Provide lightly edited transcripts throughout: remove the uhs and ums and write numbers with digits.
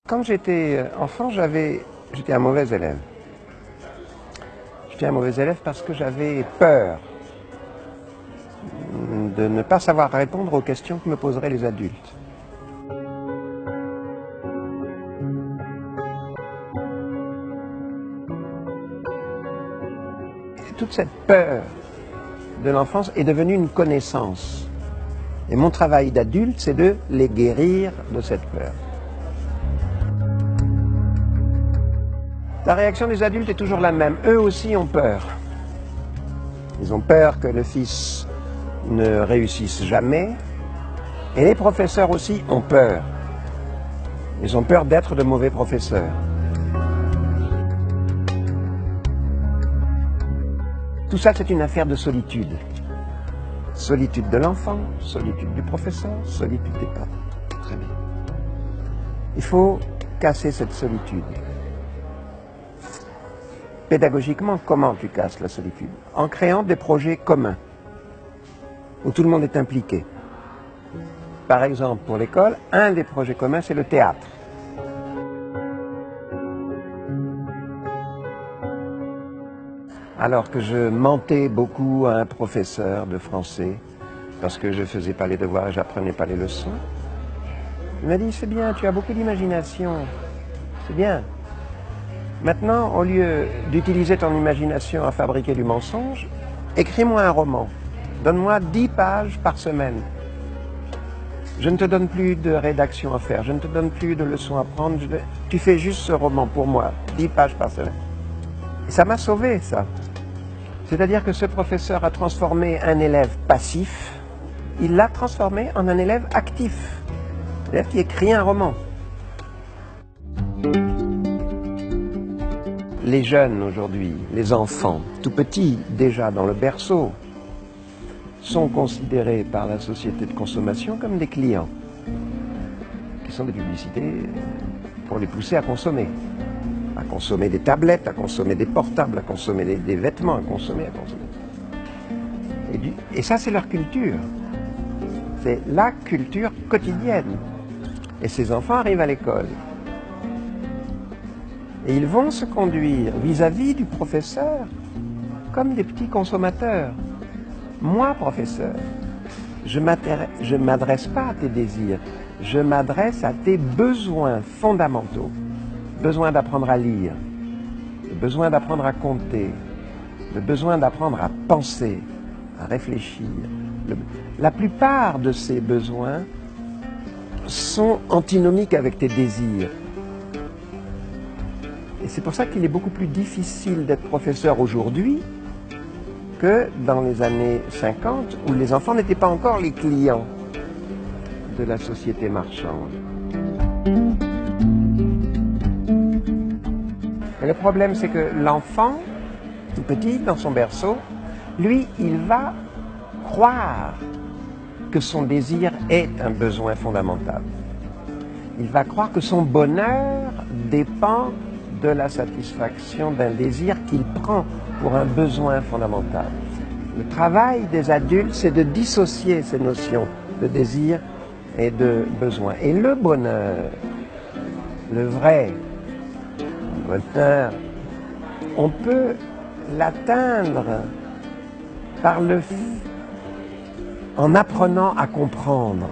Quand j'étais enfant, j'étais un mauvais élève. J'étais un mauvais élève parce que j'avais peur de ne pas savoir répondre aux questions que me poseraient les adultes. Et toute cette peur de l'enfance est devenue une connaissance. Et mon travail d'adulte, c'est de les guérir de cette peur. La réaction des adultes est toujours la même. Eux aussi ont peur. Ils ont peur que le fils ne réussisse jamais. Et les professeurs aussi ont peur. Ils ont peur d'être de mauvais professeurs. Tout ça, c'est une affaire de solitude. Solitude de l'enfant, solitude du professeur, solitude des parents. Très bien. Il faut casser cette solitude. Pédagogiquement, comment tu casses la solitude? En créant des projets communs, où tout le monde est impliqué. Par exemple, pour l'école, un des projets communs, c'est le théâtre. Alors que je mentais beaucoup à un professeur de français, parce que je ne faisais pas les devoirs et j'apprenais pas les leçons, il m'a dit, c'est bien, tu as beaucoup d'imagination, c'est bien. Maintenant, au lieu d'utiliser ton imagination à fabriquer du mensonge, écris-moi un roman. Donne-moi 10 pages par semaine. Je ne te donne plus de rédaction à faire, je ne te donne plus de leçons à prendre. Tu fais juste ce roman pour moi, 10 pages par semaine. Et ça m'a sauvé, ça. C'est-à-dire que ce professeur a transformé un élève passif, il l'a transformé en un élève actif. L'élève qui écrit un roman. Les jeunes aujourd'hui, les enfants, tout petits, déjà dans le berceau, sont considérés par la société de consommation comme des clients, qui sont des publicités pour les pousser à consommer des tablettes, à consommer des portables, à consommer des vêtements, à consommer. Et ça, c'est leur culture. C'est la culture quotidienne. Et ces enfants arrivent à l'école. Et ils vont se conduire vis-à-vis du professeur comme des petits consommateurs. Moi, professeur, je ne m'adresse pas à tes désirs, je m'adresse à tes besoins fondamentaux. Le besoin d'apprendre à lire, le besoin d'apprendre à compter, le besoin d'apprendre à penser, à réfléchir. La plupart de ces besoins sont antinomiques avec tes désirs. Et c'est pour ça qu'il est beaucoup plus difficile d'être professeur aujourd'hui que dans les années 50, où les enfants n'étaient pas encore les clients de la société marchande. Et le problème, c'est que l'enfant, tout petit, dans son berceau, lui, il va croire que son désir est un besoin fondamental. Il va croire que son bonheur dépend de la satisfaction d'un désir qu'il prend pour un besoin fondamental. Le travail des adultes, c'est de dissocier ces notions de désir et de besoin. Et le bonheur, le vrai bonheur, on peut l'atteindre en apprenant à comprendre.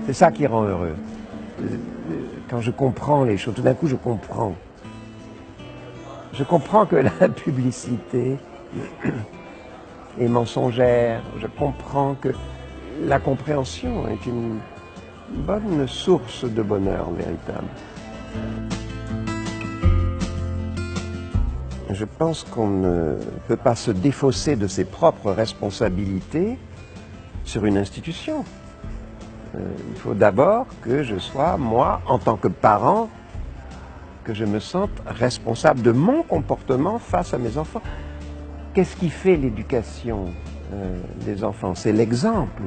C'est ça qui rend heureux. Quand je comprends les choses, tout d'un coup je comprends. Je comprends que la publicité est mensongère. Je comprends que la compréhension est une bonne source de bonheur véritable. Je pense qu'on ne peut pas se défausser de ses propres responsabilités sur une institution. Il faut d'abord que je sois, moi, en tant que parent, que je me sente responsable de mon comportement face à mes enfants. Qu'est-ce qui fait l'éducation des enfants? C'est l'exemple.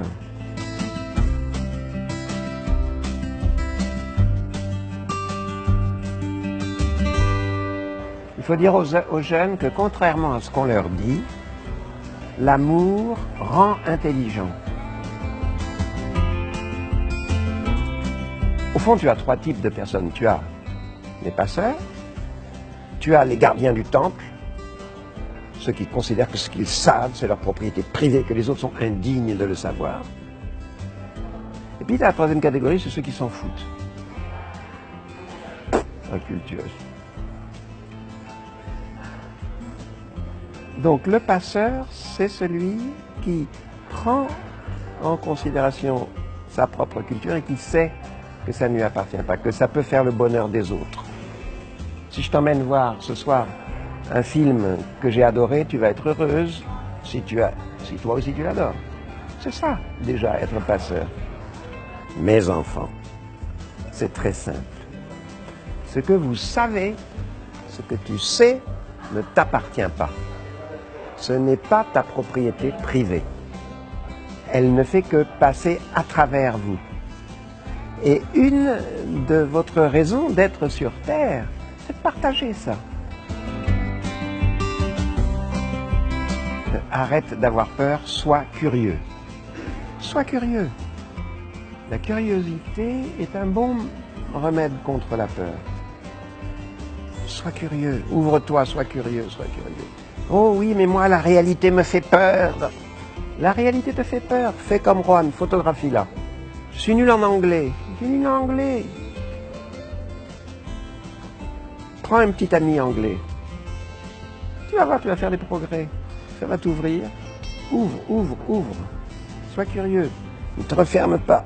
Il faut dire aux jeunes que contrairement à ce qu'on leur dit, l'amour rend intelligent. Au fond, tu as 3 types de personnes. Tu as les passeurs, tu as les gardiens du temple, ceux qui considèrent que ce qu'ils savent, c'est leur propriété privée, que les autres sont indignes de le savoir. Et puis la troisième catégorie, c'est ceux qui s'en foutent. Incultueux. Donc le passeur, c'est celui qui prend en considération sa propre culture et qui sait que ça ne lui appartient pas, que ça peut faire le bonheur des autres. Si je t'emmène voir ce soir un film que j'ai adoré, tu vas être heureuse si toi aussi tu l'adores. C'est ça, déjà, être passeur. Mes enfants, c'est très simple. Ce que vous savez, ce que tu sais, ne t'appartient pas. Ce n'est pas ta propriété privée. Elle ne fait que passer à travers vous. Et une de votre raison d'être sur Terre, c'est de partager ça. Arrête d'avoir peur, sois curieux. Sois curieux. La curiosité est un bon remède contre la peur. Sois curieux, ouvre-toi, sois curieux, sois curieux. Oh oui, mais moi, la réalité me fait peur. La réalité te fait peur. Fais comme Juan, photographie-la. Je suis nul en anglais. Je suis nul en anglais. Prends un petit ami anglais. Tu vas voir, tu vas faire des progrès. Ça va t'ouvrir. Ouvre, ouvre, ouvre. Sois curieux. Ne te referme pas.